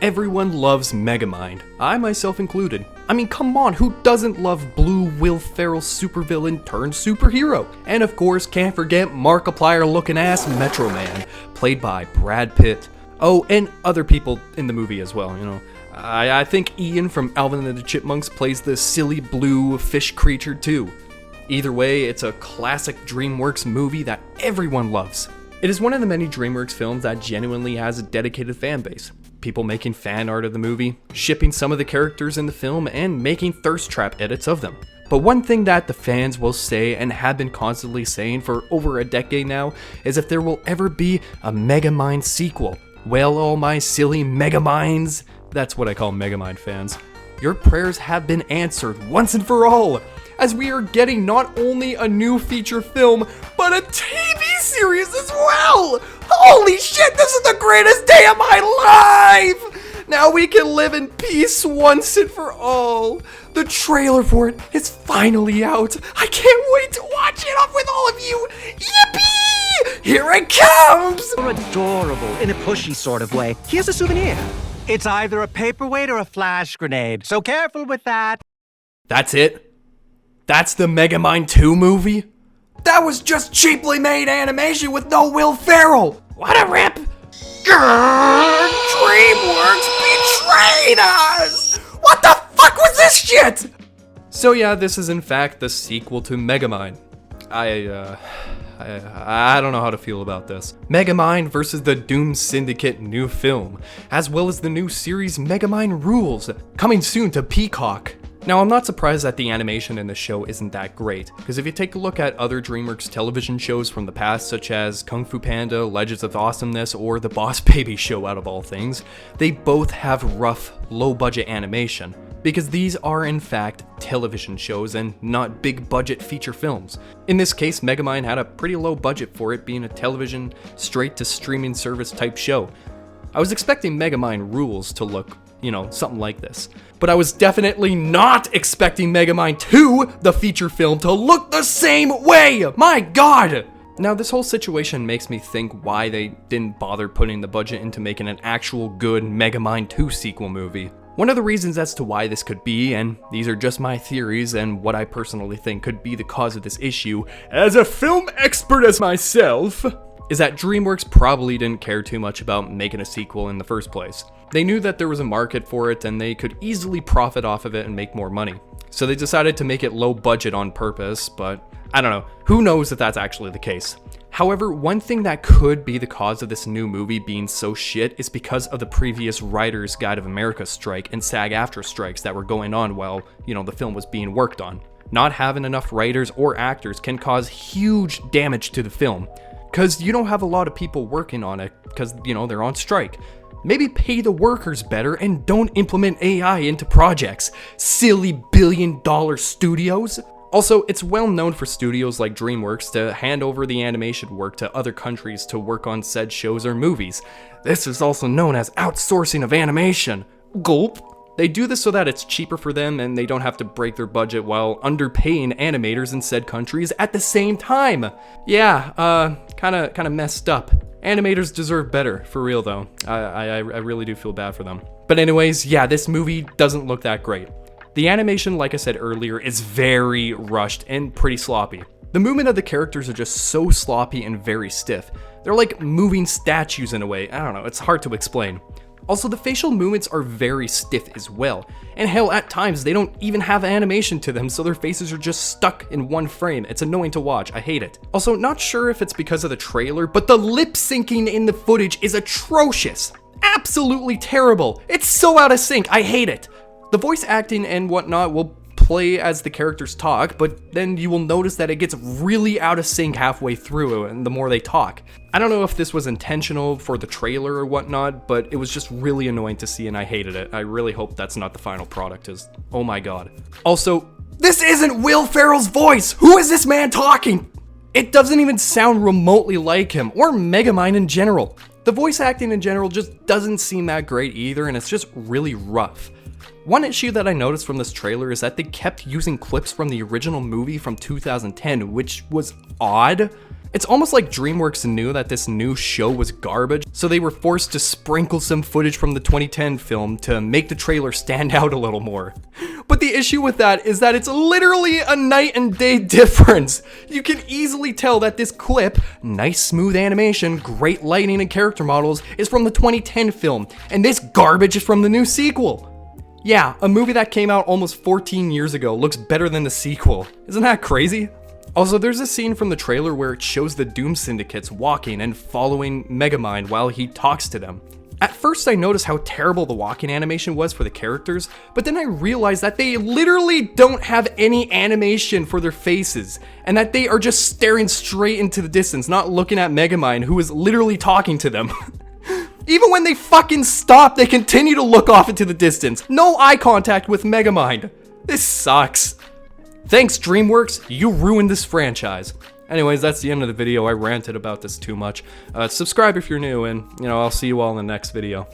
Everyone loves Megamind, I myself included. I mean, come on, who doesn't love blue Will Ferrell supervillain turned superhero? And of course, can't forget Markiplier looking ass Metro Man, played by Brad Pitt. Oh, and other people in the movie as well, you know. I think Ian from Alvin and the Chipmunks plays the silly blue fish creature too. Either way, it's a classic DreamWorks movie that everyone loves. It is one of the many DreamWorks films that genuinely has a dedicated fan base. People making fan art of the movie, shipping some of the characters in the film, and making thirst trap edits of them. But one thing that the fans will say and have been constantly saying for over a decade now is if there will ever be a Megamind sequel. Well, all my silly Megaminds, that's what I call Megamind fans, your prayers have been answered once and for all, as we are getting not only a new feature film, but a TV series as well! Holy shit, this is the greatest day of my life! Now we can live in peace once and for all. The trailer for it is finally out. I can't wait to watch it off with all of you. Yippee! Here it comes! You're adorable in a pushy sort of way. Here's a souvenir. It's either a paperweight or a flash grenade, so careful with that. That's it? That's the Megamind 2 movie? That was just cheaply made animation with no Will Ferrell! What a rip! Grrr, DreamWorks betrayed us! What the fuck was this shit? So yeah, this is in fact the sequel to Megamind. I don't know how to feel about this. Megamind versus the Doom Syndicate new film, as well as the new series Megamind Rules, coming soon to Peacock. Now, I'm not surprised that the animation in the show isn't that great, because if you take a look at other DreamWorks television shows from the past, such as Kung Fu Panda, Legends of Awesomeness, or The Boss Baby Show out of all things, they both have rough, low-budget animation, because these are in fact television shows and not big-budget feature films. In this case, Megamind had a pretty low budget for it being a television, straight-to-streaming service type show. I was expecting Megamind Rules to look, you know, something like this. But I was definitely not expecting Megamind 2, the feature film, to look the same way! My god! Now, this whole situation makes me think why they didn't bother putting the budget into making an actual good Megamind 2 sequel movie. One of the reasons as to why this could be, and these are just my theories and what I personally think could be the cause of this issue, as a film expert as myself, is that DreamWorks probably didn't care too much about making a sequel in the first place. They knew that there was a market for it and they could easily profit off of it and make more money. So they decided to make it low budget on purpose, but I don't know, who knows if that's actually the case. However, one thing that could be the cause of this new movie being so shit is because of the previous Writers Guild of America strike and SAG-AFTRA strikes that were going on while, you know, the film was being worked on. Not having enough writers or actors can cause huge damage to the film, because you don't have a lot of people working on it because, you know, they're on strike. Maybe pay the workers better and don't implement AI into projects. Silly billion-dollar studios. Also, it's well known for studios like DreamWorks to hand over the animation work to other countries to work on said shows or movies. This is also known as outsourcing of animation. Gulp. They do this so that it's cheaper for them and they don't have to break their budget while underpaying animators in said countries at the same time. Yeah, kinda messed up. Animators deserve better, for real though. I really do feel bad for them. But anyways, yeah, this movie doesn't look that great. The animation, like I said earlier, is very rushed and pretty sloppy. The movement of the characters are just so sloppy and very stiff. They're like moving statues in a way. I don't know, it's hard to explain. Also, the facial movements are very stiff as well. And hell, at times, they don't even have animation to them, so their faces are just stuck in one frame. It's annoying to watch, I hate it. Also, not sure if it's because of the trailer, but the lip syncing in the footage is atrocious. Absolutely terrible. It's so out of sync, I hate it. The voice acting and whatnot will play as the characters talk, but then you will notice that it gets really out of sync halfway through and the more they talk. I don't know if this was intentional for the trailer or whatnot, but it was just really annoying to see and I hated it. I really hope that's not the final product, oh my god. Also, this isn't Will Ferrell's voice! Who is this man talking? It doesn't even sound remotely like him, or Megamind in general. The voice acting in general just doesn't seem that great either, and it's just really rough. One issue that I noticed from this trailer is that they kept using clips from the original movie from 2010, which was odd. It's almost like DreamWorks knew that this new show was garbage, so they were forced to sprinkle some footage from the 2010 film to make the trailer stand out a little more. But the issue with that is that it's literally a night and day difference. You can easily tell that this clip, nice smooth animation, great lighting and character models, is from the 2010 film, and this garbage is from the new sequel. Yeah, a movie that came out almost 14 years ago looks better than the sequel. Isn't that crazy? Also, there's a scene from the trailer where it shows the Doom Syndicates walking and following Megamind while he talks to them. At first I noticed how terrible the walking animation was for the characters, but then I realized that they literally don't have any animation for their faces, and that they are just staring straight into the distance, not looking at Megamind, who is literally talking to them. Even when they fucking stop, they continue to look off into the distance. No eye contact with Megamind. This sucks. Thanks, DreamWorks, you ruined this franchise. Anyways, that's the end of the video. I ranted about this too much. Subscribe if you're new, and, I'll see you all in the next video.